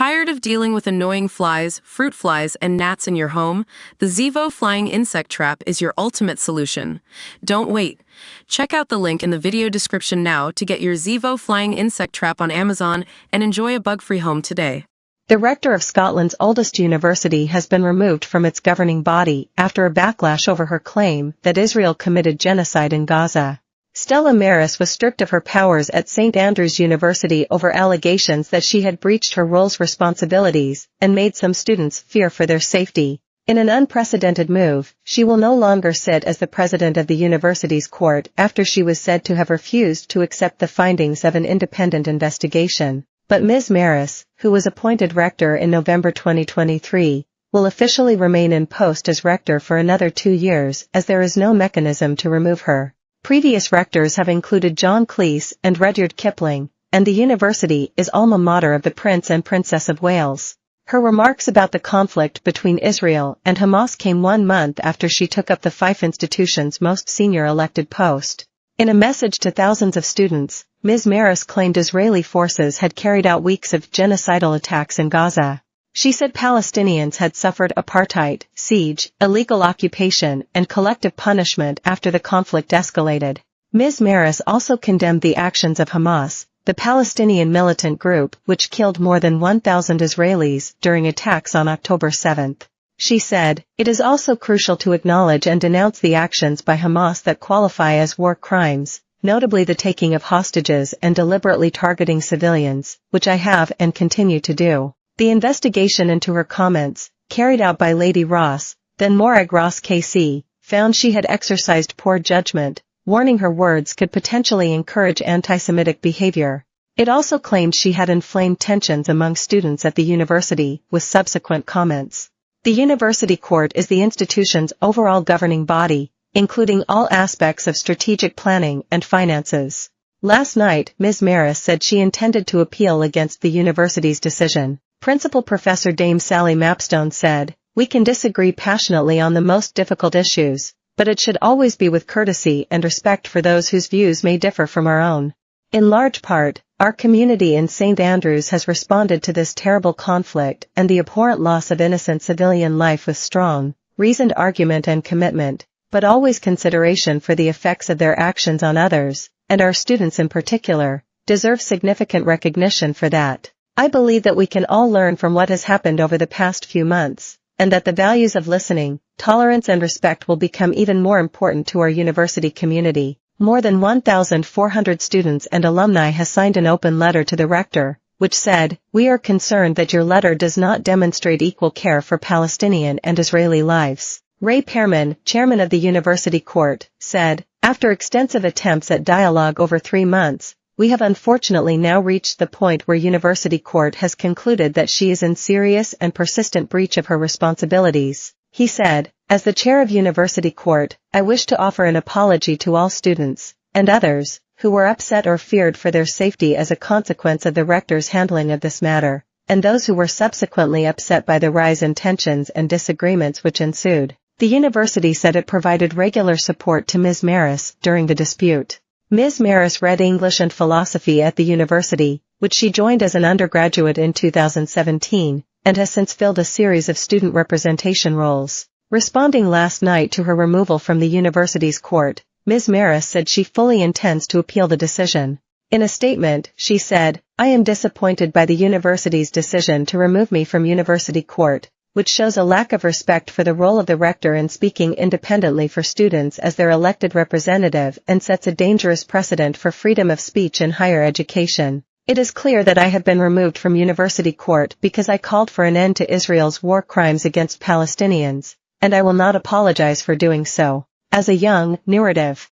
Tired of dealing with annoying flies, fruit flies, and gnats in your home? The Zevo flying insect trap is your ultimate solution. Don't wait. Check out the link in the video description now to get your Zevo flying insect trap on Amazon and enjoy a bug-free home today. The rector of Scotland's oldest university has been removed from its governing body after a backlash over her claim that Israel committed genocide in Gaza. Stella Maris was stripped of her powers at St Andrews University over allegations that she had breached her role's responsibilities and made some students fear for their safety. In an unprecedented move, she will no longer sit as the president of the university's court after she was said to have refused to accept the findings of an independent investigation. But Ms. Maris, who was appointed rector in November 2023, will officially remain in post as rector for another 2 years as there is no mechanism to remove her. Previous rectors have included John Cleese and Rudyard Kipling, and the university is alma mater of the Prince and Princess of Wales. Her remarks about the conflict between Israel and Hamas came 1 month after she took up the Fife institution's most senior elected post. In a message to thousands of students, Ms. Maris claimed Israeli forces had carried out weeks of genocidal attacks in Gaza. She said Palestinians had suffered apartheid, siege, illegal occupation, and collective punishment after the conflict escalated. Ms. Maris also condemned the actions of Hamas, the Palestinian militant group which killed more than 1,000 Israelis during attacks on October 7. She said, "It is also crucial to acknowledge and denounce the actions by Hamas that qualify as war crimes, notably the taking of hostages and deliberately targeting civilians, which I have and continue to do." The investigation into her comments, carried out by Lady Ross, then Morag Ross KC, found she had exercised poor judgment, warning her words could potentially encourage anti-Semitic behavior. It also claimed she had inflamed tensions among students at the university, with subsequent comments. The university court is the institution's overall governing body, including all aspects of strategic planning and finances. Last night, Ms. Maris said she intended to appeal against the university's decision. Principal Professor Dame Sally Mapstone said, "We can disagree passionately on the most difficult issues, but it should always be with courtesy and respect for those whose views may differ from our own. In large part, our community in St Andrews has responded to this terrible conflict and the abhorrent loss of innocent civilian life with strong, reasoned argument and commitment, but always consideration for the effects of their actions on others, and our students in particular, deserve significant recognition for that. I believe that we can all learn from what has happened over the past few months, and that the values of listening, tolerance and respect will become even more important to our university community." More than 1,400 students and alumni has signed an open letter to the rector, which said, "We are concerned that your letter does not demonstrate equal care for Palestinian and Israeli lives." Ray Pearman, chairman of the university court, said, "After extensive attempts at dialogue over 3 months, we have unfortunately now reached the point where University Court has concluded that she is in serious and persistent breach of her responsibilities." He said, "As the chair of University Court, I wish to offer an apology to all students, and others, who were upset or feared for their safety as a consequence of the rector's handling of this matter, and those who were subsequently upset by the rise in tensions and disagreements which ensued." The university said it provided regular support to Ms. Maris during the dispute. Ms. Maris read English and philosophy at the university, which she joined as an undergraduate in 2017, and has since filled a series of student representation roles. Responding last night to her removal from the university's court, Ms. Maris said she fully intends to appeal the decision. In a statement, she said, "I am disappointed by the university's decision to remove me from university court, which shows a lack of respect for the role of the rector in speaking independently for students as their elected representative and sets a dangerous precedent for freedom of speech in higher education. It is clear that I have been removed from university court because I called for an end to Israel's war crimes against Palestinians, and I will not apologize for doing so." As a young, narrative,